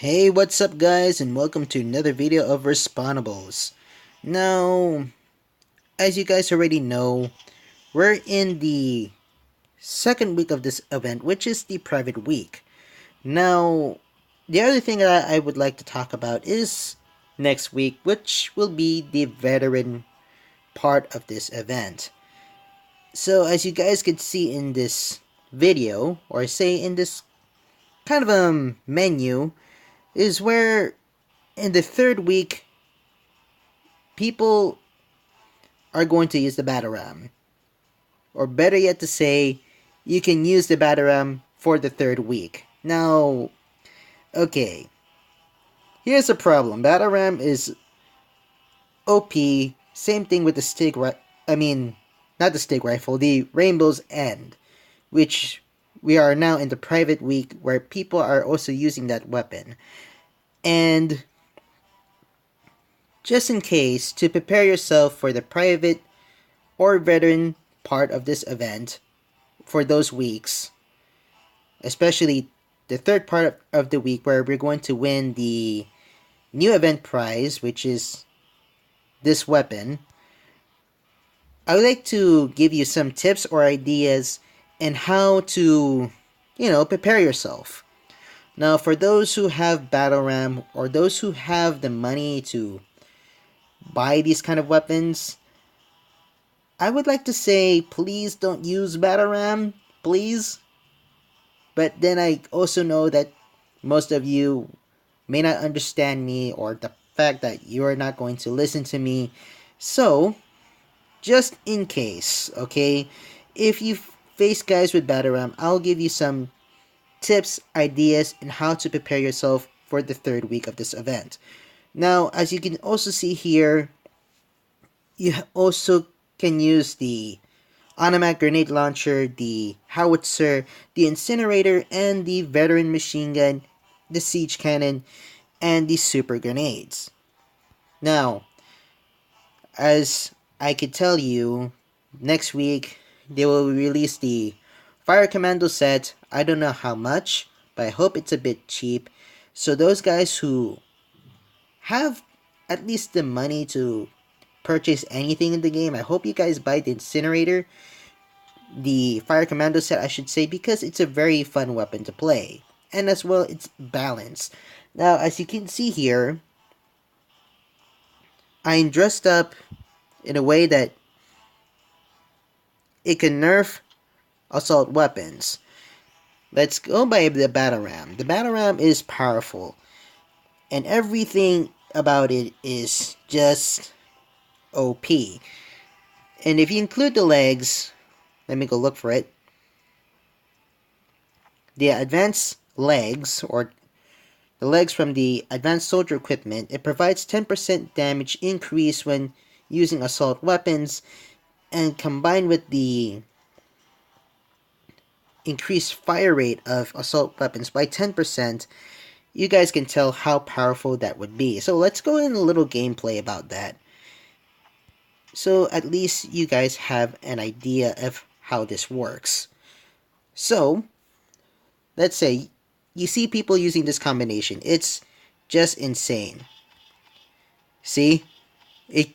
Hey, what's up guys, and welcome to another video of Respawnables. Now, as you guys already know, we're in the second week of this event, which is the private week. Now, the other thing that I would like to talk about is next week, which will be the veteran part of this event. So, as you guys can see in this video, or say in this kind of menu, is where in the third week people are going to use the Bataram. Or better yet to say, you can use the Bataram for the third week. Now, okay, here's the problem. Bataram is OP, same thing with the not the Stig Rifle, the Rainbow's End, which we are now in the private week where people are also using that weapon. And just in case, to prepare yourself for the private or veteran part of this event for those weeks, especially the third part of the week where we're going to win the new event prize, which is this weapon, I would like to give you some tips or ideas on how to, prepare yourself. Now, for those who have Battle Ram or those who have the money to buy these kind of weapons, I would like to say, please don't use Battle Ram, please. But then I also know that most of you may not understand me or the fact that you are not going to listen to me. So, just in case, okay, if you face guys with Battle Ram, I'll give you some tips, ideas, and how to prepare yourself for the third week of this event. Now, as you can also see here, you also can use the automatic grenade launcher, the howitzer, the incinerator, and the veteran machine gun, the siege cannon, and the super grenades. Now, as I could tell you, next week they will release the Fire Commando set. I don't know how much, but I hope it's a bit cheap. So those guys who have at least the money to purchase anything in the game, I hope you guys buy the incinerator, the Fire Commando set I should say, because it's a very fun weapon to play. And as well, it's balanced. Now, as you can see here, I'm dressed up in a way that it can nerf assault weapons. Let's go by the Battle Ram. The Battle Ram is powerful, and everything about it is just OP. And if you include the legs, let me go look for it. The advanced legs, or the legs from the advanced soldier equipment, it provides 10% damage increase when using assault weapons, and combined with the increased fire rate of assault weapons by 10%, you guys can tell how powerful that would be. So let's go in a little gameplay about that, so at least you guys have an idea of how this works. So, let's say you see people using this combination. It's just insane. See? It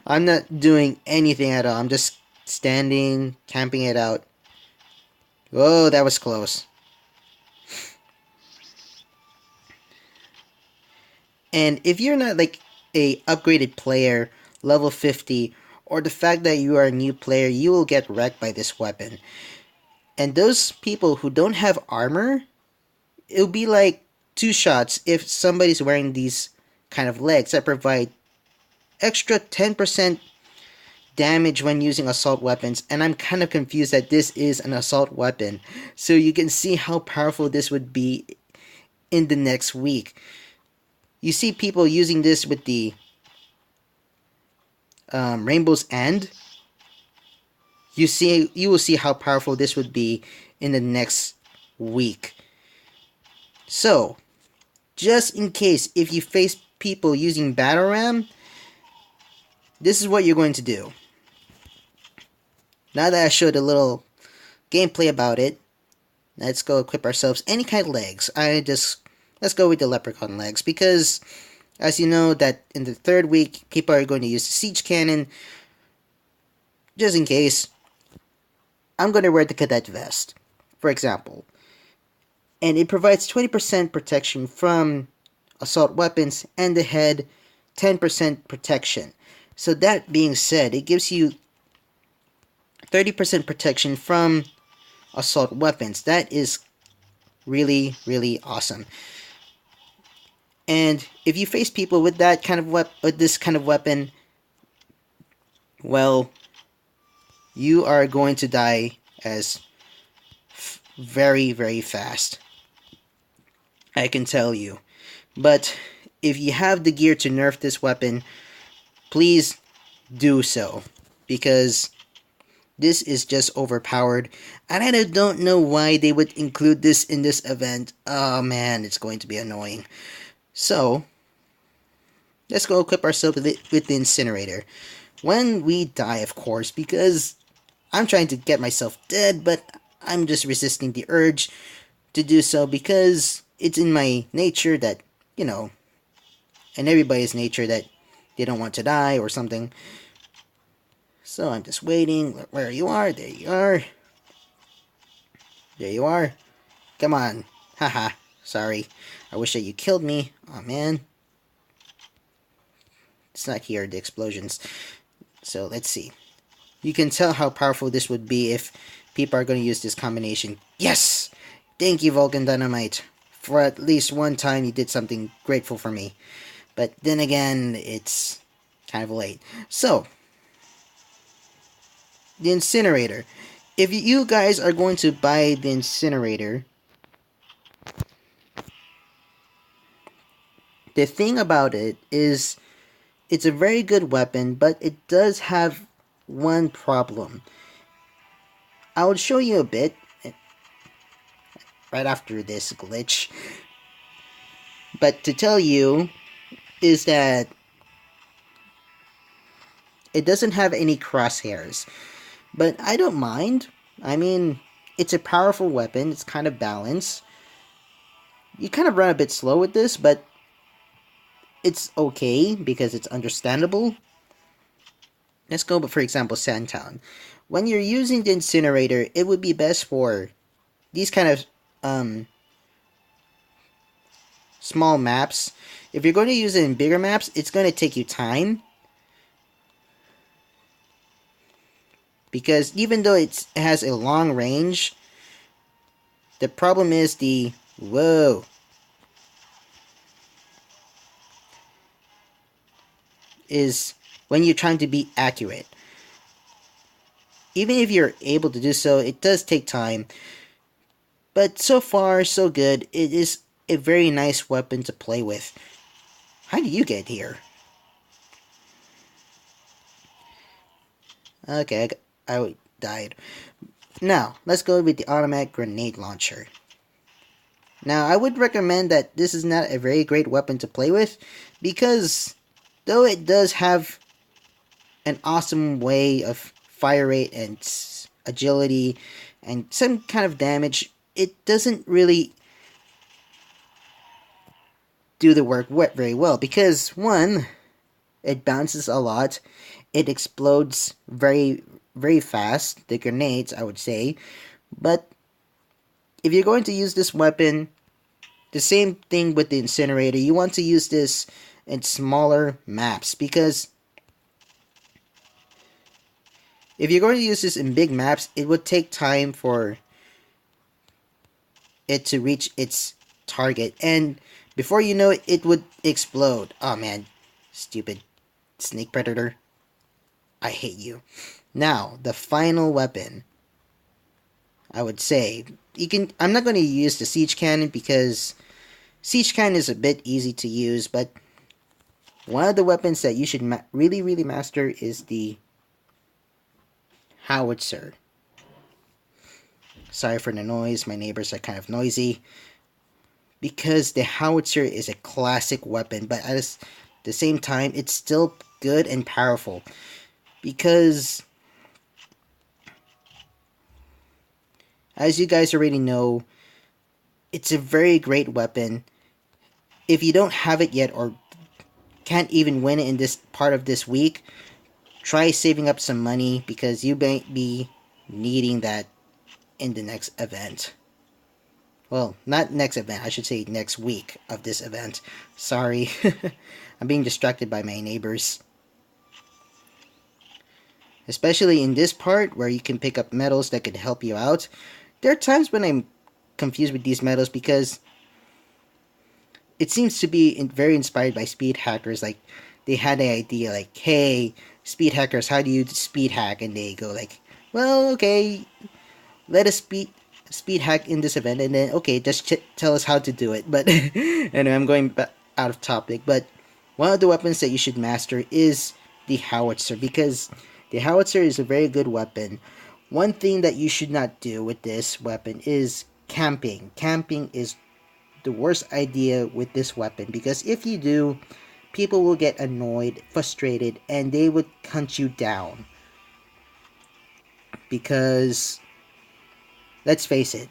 I'm not doing anything at all. I'm just standing, camping it out. Whoa, that was close. And if you're not like a upgraded player, level 50, or the fact that you are a new player, you will get wrecked by this weapon. And those people who don't have armor, it'll be like 2 shots if somebody's wearing these kind of legs that provide extra 10% damage when using assault weapons. And I'm kind of confused that this is an assault weapon. So you can see how powerful this would be in the next week. You see people using this with the Rainbow's End. You will see how powerful this would be in the next week. So, just in case if you face people using Battle Ram, this is what you're going to do. Now that I showed a little gameplay about it, Let's go equip ourselves any kind of legs. Let's go with the leprechaun legs, because as you know that in the third week, people are going to use the siege cannon. Just in case, I'm going to wear the cadet vest, for example. And it provides 20% protection from assault weapons, and the head 10% protection. So that being said, it gives you 30% protection from assault weapons. That is really, really awesome. And if you face people with that kind of with this kind of weapon, well, you are going to die as very, very fast. I can tell you. But if you have the gear to nerf this weapon, please do so, because this is just overpowered, and I don't know why they would include this in this event. Oh man, it's going to be annoying. So, let's go equip ourselves with the incinerator. When we die, of course, because I'm trying to get myself dead, but I'm just resisting the urge to do so, because it's in my nature that, you know, and everybody's nature that they don't want to die or something. So I'm just waiting. Where you are? There you are. There you are. Come on. Haha. Sorry. I wish that you killed me. Oh man. It's not here, the explosions. So let's see. You can tell how powerful this would be if people are going to use this combination. Yes! Thank you, Vulcan Dynamite. For at least one time you did something grateful for me. But then again, it's kind of late. So, the incinerator. If you guys are going to buy the incinerator, the thing about it is it's a very good weapon, but it does have one problem. I will show you a bit right after this glitch. But to tell you is that it doesn't have any crosshairs. But I don't mind. I mean, it's a powerful weapon. It's kind of balanced. You kind of run a bit slow with this, but it's okay because it's understandable. Let's go, for example, Sandtown. When you're using the incinerator, it would be best for these kind of small maps. If you're going to use it in bigger maps, it's going to take you time. Because even though it has a long range, the problem is the... Whoa. Is when you're trying to be accurate. Even if you're able to do so, it does take time. But so far, so good. It is a very nice weapon to play with. How do you get here? Okay, I died. Now, let's go with the automatic grenade launcher. Now, I would recommend that this is not a very great weapon to play with, because though it does have an awesome way of fire rate and agility and some kind of damage, it doesn't really do the work very well, because one, it bounces a lot, it explodes very, very fast, the grenades, I would say. But if you're going to use this weapon, the same thing with the incinerator, you want to use this in smaller maps, because if you're going to use this in big maps, it would take time for it to reach its target, and before you know it, it would explode. Oh man, stupid snake predator. I hate you. Now, the final weapon, I would say, I'm not going to use the siege cannon because siege cannon is a bit easy to use, but one of the weapons that you should really, really master is the howitzer. Sorry for the noise, my neighbors are kind of noisy. Because the howitzer is a classic weapon, but at the same time, it's still good and powerful. Because, as you guys already know, It's a very great weapon. If you don't have it yet or can't even win it in this part of this week, try saving up some money because you might be needing that in the next event. Well, not next event, I should say next week of this event. Sorry. I'm being distracted by my neighbors. Especially in this part where you can pick up medals that could help you out. There are times when I'm confused with these medals because it seems to be very inspired by speed hackers. Like, they had the idea like, hey, speed hackers, how do you speed hack? And they go like, well, okay, let us speed hack in this event, and then okay, just tell us how to do it. But anyway, I'm going out of topic. But one of the weapons that you should master is the howitzer, because the howitzer is a very good weapon. One thing that you should not do with this weapon is camping. Camping is the worst idea with this weapon, because if you do, people will get annoyed, frustrated, and they would hunt you down. Because let's face it,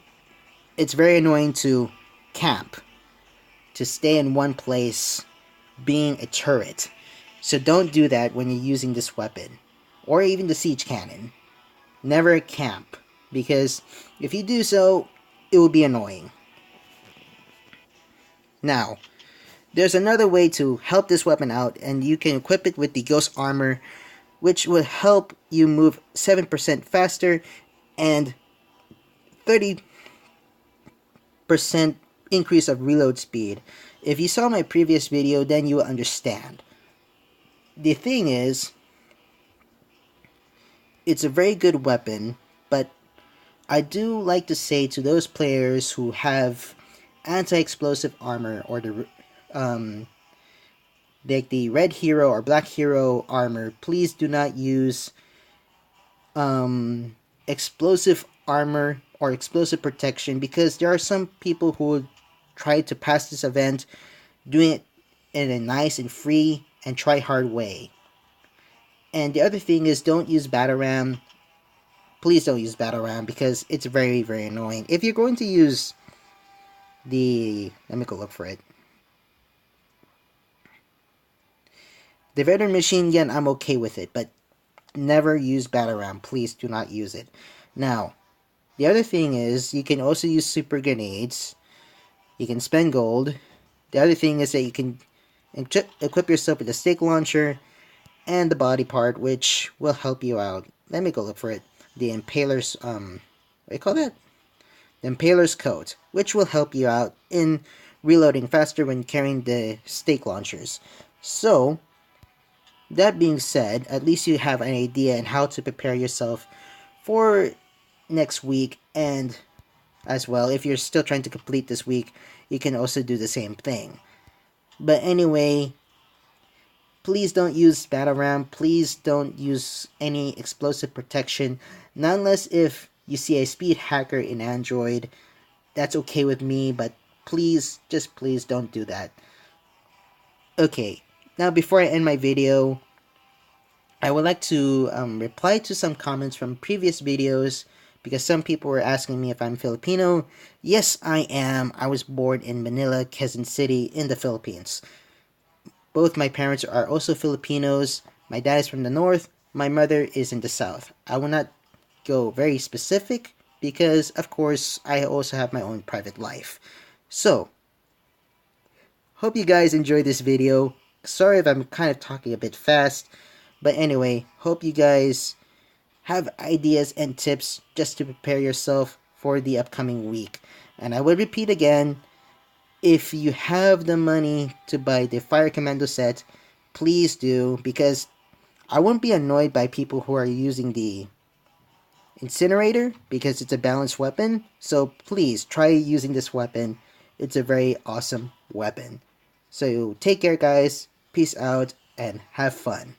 it's very annoying to camp, to stay in one place being a turret. So don't do that when you're using this weapon, or even the siege cannon. Never camp, because if you do so, it will be annoying. Now, there's another way to help this weapon out, and you can equip it with the Ghost Armor, which will help you move 7% faster and 30% increase of reload speed. If you saw my previous video, then you will understand. The thing is, it's a very good weapon, but I do like to say to those players who have anti-explosive armor, or like the red hero or black hero armor, please do not use explosive armor or explosive protection, because there are some people who will try to pass this event doing it in a nice and free and try hard way. And the other thing is, don't use Batarang. Please don't use Batarang, because it's very, very annoying. If you're going to use the... let me go look for it. The veteran machine gun, I'm okay with it, but never use Batarang. Please do not use it. Now, the other thing is, you can also use super grenades. You can spend gold. The other thing is that you can equip yourself with a stick launcher and the body part, which will help you out. Let me go look for it. The Impaler's, what do you call that? The Impaler's coat, which will help you out in reloading faster when carrying the stake launchers. So, that being said, at least you have an idea on how to prepare yourself for next week, and as well, if you're still trying to complete this week, you can also do the same thing. But anyway, please don't use Batarang. Please don't use any explosive protection. Not unless if you see a speed hacker in Android. That's okay with me, but please, just please don't do that. Okay, now before I end my video, I would like to reply to some comments from previous videos, because some people were asking me if I'm Filipino. Yes, I am. I was born in Manila, Quezon City, in the Philippines. Both my parents are also Filipinos. My dad is from the north. My mother is in the south. I will not go very specific because, of course, I also have my own private life. So, hope you guys enjoyed this video. Sorry if I'm kind of talking a bit fast. But anyway, hope you guys have ideas and tips just to prepare yourself for the upcoming week. And I will repeat again, if you have the money to buy the Fire Commando set, please do, because I won't be annoyed by people who are using the Incinerator, because it's a balanced weapon. So please try using this weapon. It's a very awesome weapon. So take care, guys. Peace out and have fun.